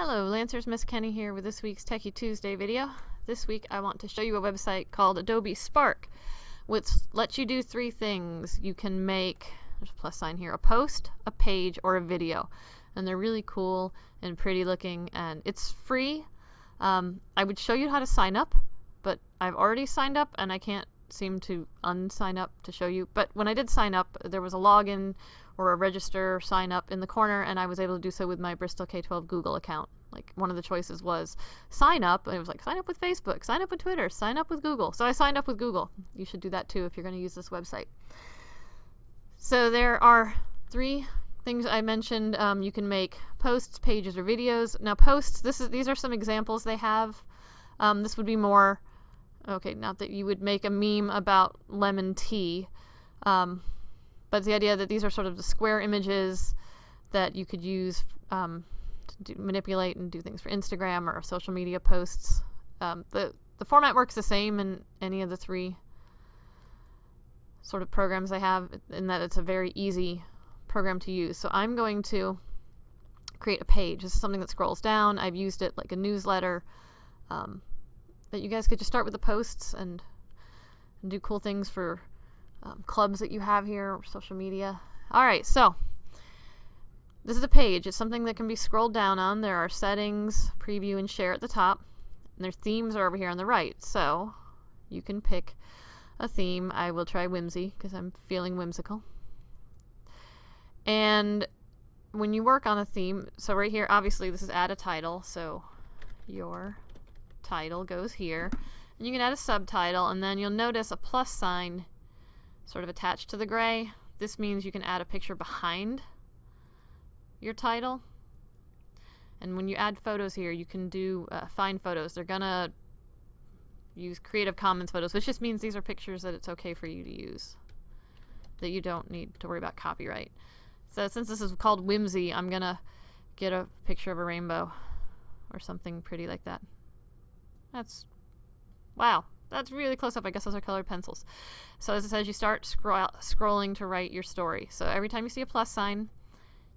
Hello, Lancers, Miss Kenny here with this week's Techie Tuesday video. This week I want to show you a website called Adobe Spark, which lets you do three things. You can make, there's a plus sign here, a post, a page, or a video. And they're really cool and pretty looking, and it's free. I would show you how to sign up, but I've already signed up and I can't seem to unsign up to show you. But when I did sign up, there was a login or a register sign up in the corner, and I was able to do so with my Bristol K-12 Google account. Like, one of the choices was sign up, and it was like sign up with Facebook, sign up with Twitter, sign up with Google. So I signed up with Google. You should do that too if you're going to use this website. So there are three things I mentioned. You can make posts, pages, or videos. Now posts, these are some examples they have. This would be more, okay, not that you would make a meme about lemon tea, but the idea that these are sort of the square images that you could use to manipulate and do things for Instagram or social media posts. The format works the same in any of the three sort of programs I have, in that it's a very easy program to use. So I'm going to create a page. This is something that scrolls down. I've used it like a newsletter, that you guys could just start with the posts and do cool things for clubs that you have here or social media. Alright, so this is a page. It's something that can be scrolled down on. There are settings, preview, and share at the top. And their themes are over here on the right. So you can pick a theme. I will try whimsy because I'm feeling whimsical. And when you work on a theme, so right here, obviously this is add a title. So your title goes here. And you can add a subtitle, and then you'll notice a plus sign sort of attached to the gray. This means you can add a picture behind your title. And when you add photos here, you can do find photos. They're gonna use Creative Commons photos, which just means these are pictures that it's okay for you to use, that you don't need to worry about copyright. So since this is called whimsy, I'm gonna get a picture of a rainbow or something pretty like that. Wow, that's really close up. I guess those are colored pencils. So as it says, you start scrolling to write your story. So every time you see a plus sign,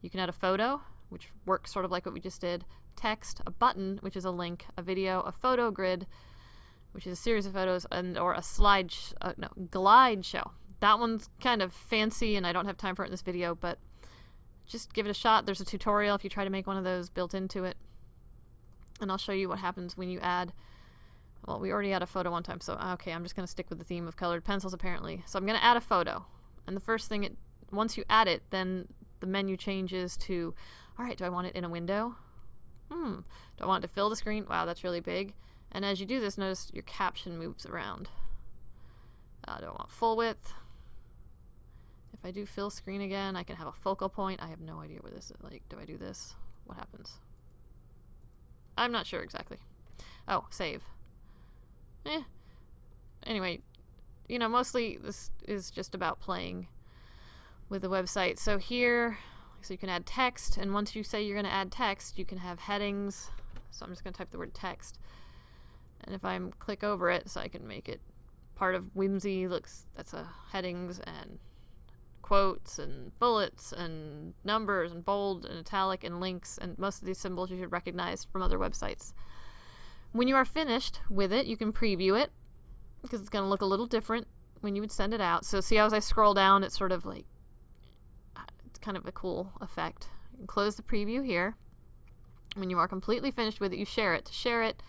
you can add a photo, which works sort of like what we just did, text, a button, which is a link, a video, a photo grid, which is a series of photos, and or a glide show. That one's kind of fancy, and I don't have time for it in this video, but just give it a shot. There's a tutorial if you try to make one of those built into it. And I'll show you what happens when you add. Well, we already had a photo one time, so okay, I'm just going to stick with the theme of colored pencils apparently. So I'm going to add a photo. And the first thing, once you add it, then the menu changes to, alright, do I want it in a window? Do I want it to fill the screen? Wow, that's really big. And as you do this, notice your caption moves around. Do I want full width? If I do fill screen again, I can have a focal point. I have no idea where this is. Like, do I do this? What happens? I'm not sure exactly. Oh, save. Anyway, you know, mostly this is just about playing with the website. So here, so you can add text, and once you say you're going to add text, you can have headings. So I'm just going to type the word text. And if I click over it, so I can make it part of whimsy, that's a headings and quotes and bullets and numbers and bold and italic and links, and most of these symbols you should recognize from other websites. When you are finished with it, you can preview it, because it's going to look a little different when you would send it out. So see how as I scroll down, it's sort of like, it's kind of a cool effect. You can close the preview here. When you are completely finished with it, you share it. To share it,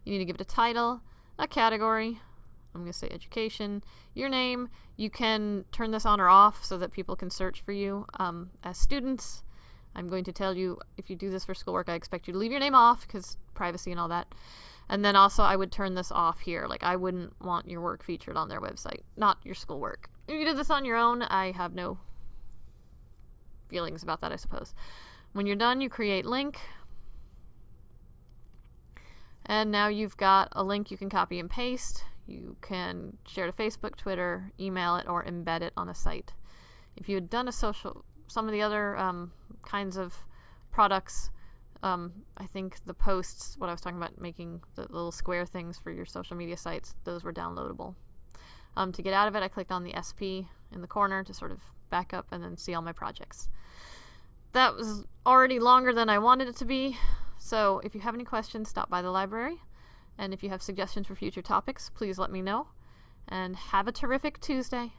you need to give it a title, a category. I'm going to say education, your name. You can turn this on or off so that people can search for you. As students, I'm going to tell you, if you do this for schoolwork, I expect you to leave your name off because privacy and all that. And then also I would turn this off here. Like, I wouldn't want your work featured on their website, not your schoolwork. If you did this on your own, I have no feelings about that, I suppose. When you're done, you create link. And now you've got a link you can copy and paste. You can share to Facebook, Twitter, email it, or embed it on a site. If you had done some of the other kinds of products, I think the posts, what I was talking about, making the little square things for your social media sites, those were downloadable. To get out of it, I clicked on the SP in the corner to sort of back up and then see all my projects. That was already longer than I wanted it to be, So if you have any questions, stop by the library. And if you have suggestions for future topics, please let me know. And have a terrific Tuesday.